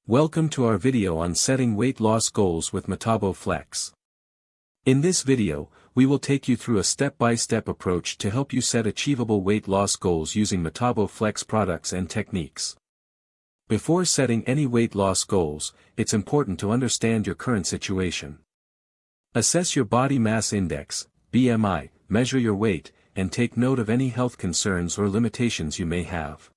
Welcome to our video on setting weight loss goals with Metabo Flex. In this video, we will take you through a step-by-step approach to help you set achievable weight loss goals using Metabo Flex products and techniques. Before setting any weight loss goals, it's important to understand your current situation. Assess your body mass index, BMI, measure your weight, and take note of any health concerns or limitations you may have.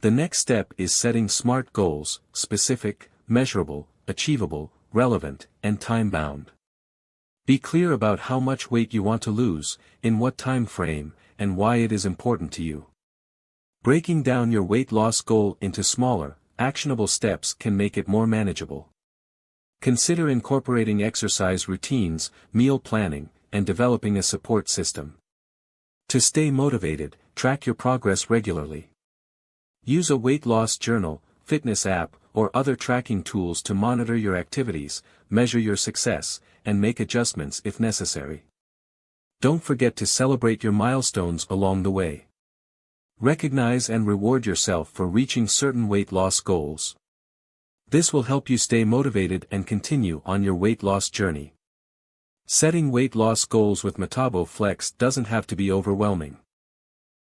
The next step is setting SMART goals: specific, measurable, achievable, relevant, and time-bound. Be clear about how much weight you want to lose, in what time frame, and why it is important to you. Breaking down your weight loss goal into smaller, actionable steps can make it more manageable. Consider incorporating exercise routines, meal planning, and developing a support system. To stay motivated, track your progress regularly. Use a weight loss journal, fitness app, or other tracking tools to monitor your activities, measure your success, and make adjustments if necessary. Don't forget to celebrate your milestones along the way. Recognize and reward yourself for reaching certain weight loss goals. This will help you stay motivated and continue on your weight loss journey. Setting weight loss goals with Metabo Flex doesn't have to be overwhelming.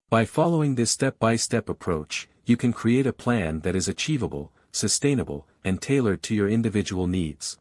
By following this step-by-step approach, you can create a plan that is achievable, sustainable, and tailored to your individual needs.